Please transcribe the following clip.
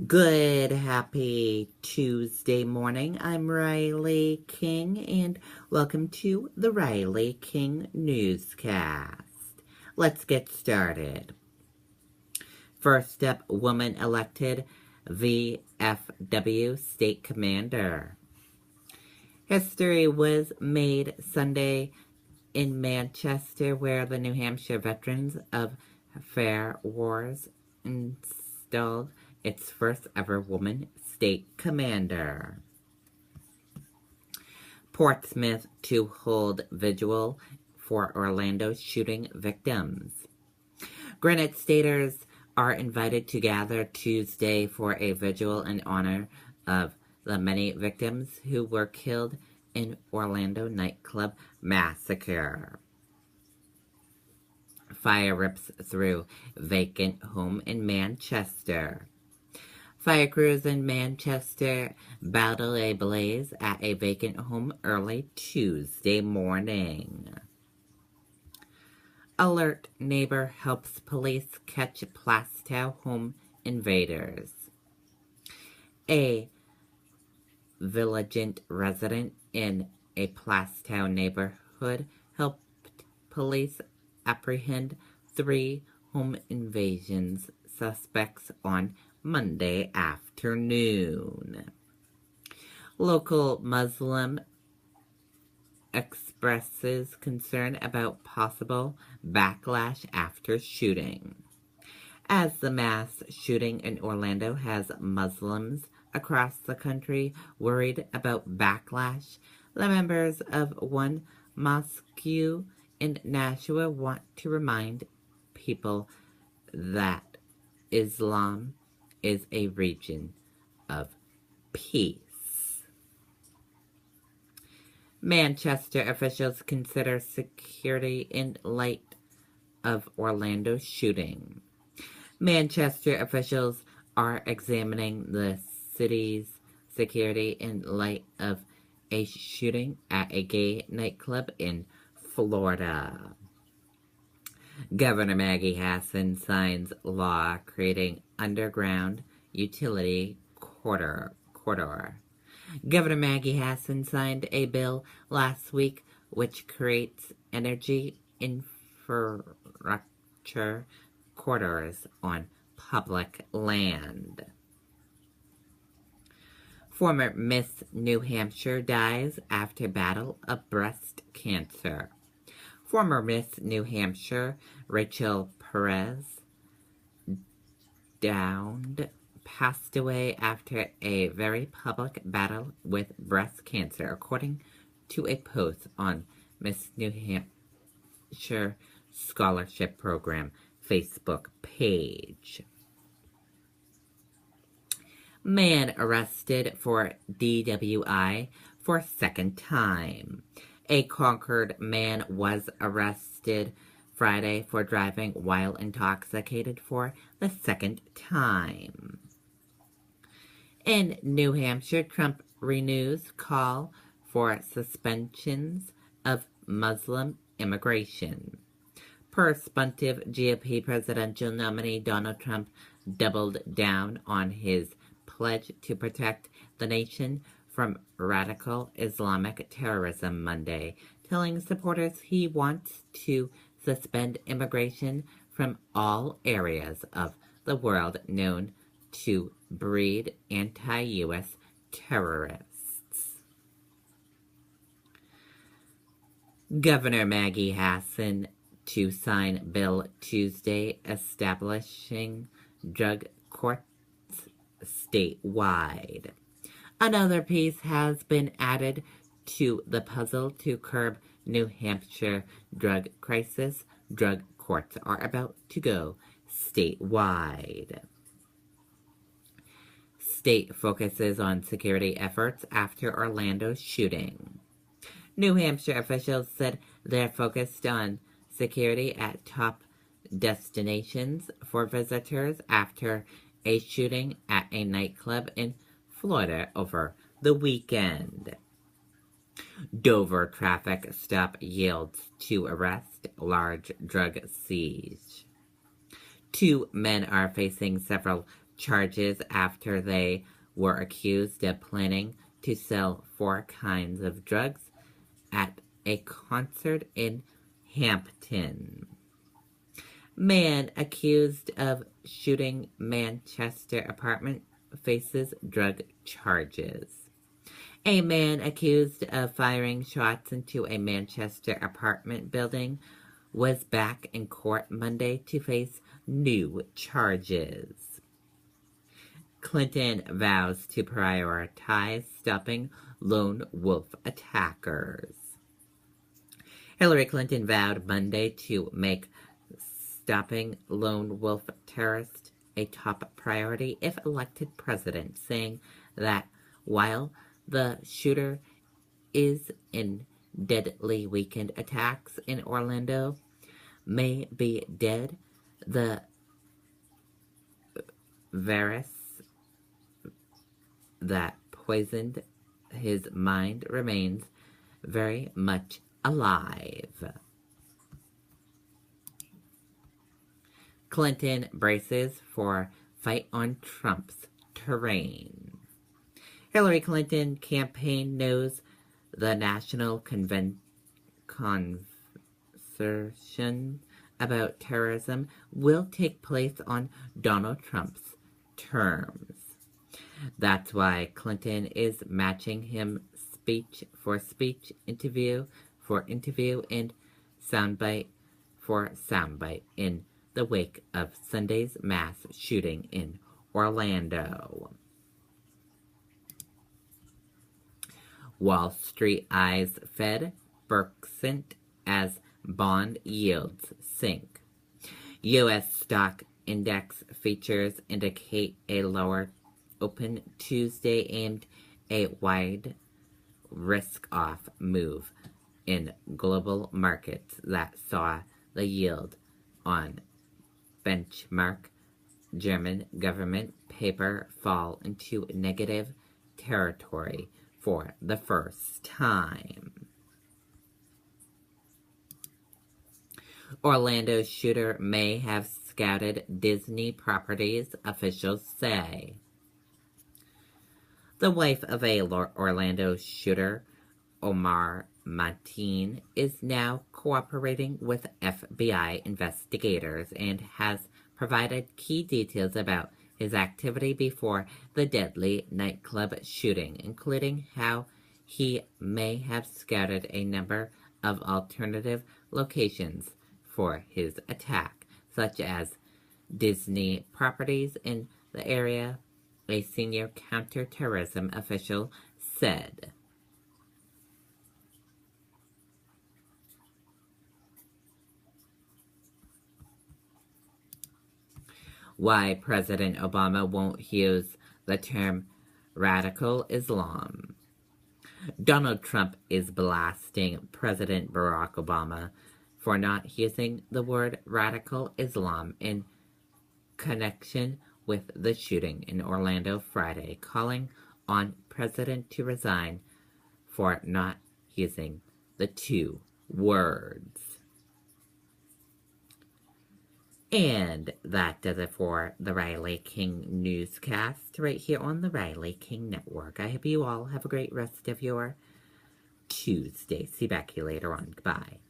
Good, happy Tuesday morning. I'm Riley King, and welcome to the Riley King Newscast. Let's get started. First up, woman elected VFW State Commander. History was made Sunday in Manchester, where the New Hampshire Veterans of Fair Wars installed its first ever woman state commander. Portsmouth to hold vigil for Orlando shooting victims. Granite Staters are invited to gather Tuesday for a vigil in honor of the many victims who were killed in Orlando nightclub massacre. Fire rips through vacant home in Manchester. Fire crews in Manchester battle a blaze at a vacant home early Tuesday morning. Alert neighbor helps police catch Plastow home invaders. A vigilant resident in a Plastow neighborhood helped police apprehend 3 home invasions suspects on Monday afternoon. Local Muslim expresses concern about possible backlash after shooting. As the mass shooting in Orlando has Muslims across the country worried about backlash, the members of one mosque in Nashua want to remind people that Islam is a region of peace. Manchester officials consider security in light of Orlando shooting. Manchester officials are examining the city's security in light of a shooting at a gay nightclub in Florida. Governor Maggie Hassan signs law creating underground utility corridor. Governor Maggie Hassan signed a bill last week which creates energy infrastructure corridors on public land. Former Miss New Hampshire dies after battle of breast cancer. Former Miss New Hampshire, Rachel Perez Downed, passed away after a very public battle with breast cancer, according to a post on Miss New Hampshire Scholarship Program Facebook page. Man arrested for DWI for second time. A Concord man was arrested Friday for driving while intoxicated for the second time. In New Hampshire, Trump renews call for suspensions of Muslim immigration. Perspective GOP presidential nominee Donald Trump doubled down on his pledge to protect the nation from radical Islamic terrorism Monday, telling supporters he wants to suspend immigration from all areas of the world known to breed anti-U.S. terrorists. Governor Maggie Hassan to sign bill Tuesday establishing drug courts statewide. Another piece has been added to the puzzle to curb New Hampshire drug crisis. Drug courts are about to go statewide. State focuses on security efforts after Orlando shooting. New Hampshire officials said they're focused on security at top destinations for visitors after a shooting at a nightclub in Florida over the weekend. Dover traffic stop yields to arrest, large drug siege. 2 men are facing several charges after they were accused of planning to sell 4 kinds of drugs at a concert in Hampton. Man accused of shooting Manchester apartment faces drug charges. A man accused of firing shots into a Manchester apartment building was back in court Monday to face new charges. Clinton vows to prioritize stopping lone wolf attackers. Hillary Clinton vowed Monday to make stopping lone wolf terrorists a top priority if elected president, saying that while the shooter is in deadly weekend attacks in Orlando may be dead, the virus that poisoned his mind remains very much alive. Clinton braces for fight on Trump's terrain. Hillary Clinton campaign knows the National Convention about terrorism will take place on Donald Trump's terms. That's why Clinton is matching him speech for speech, interview for interview, and soundbite for soundbite in the wake of Sunday's mass shooting in Orlando. Wall Street eyes Fed Berksent as bond yields sink. U.S. stock index features indicate a lower open Tuesday aimed a wide risk-off move in global markets that saw the yield on benchmark German government paper fall into negative territory for the first time. Orlando shooter may have scouted Disney properties, officials say. The wife of a Orlando shooter, Omar Mateen, is now cooperating with FBI investigators and has provided key details about his activity before the deadly nightclub shooting, including how he may have scouted a number of alternative locations for his attack, such as Disney properties in the area, a senior counterterrorism official said. Why President Obama won't use the term radical Islam. Donald Trump is blasting President Barack Obama for not using the word radical Islam in connection with the shooting in Orlando Friday, calling on President to resign for not using the two words. And that does it for the Riley King Newscast right here on the Riley King Network. I hope you all have a great rest of your Tuesday. See back here later on. Goodbye.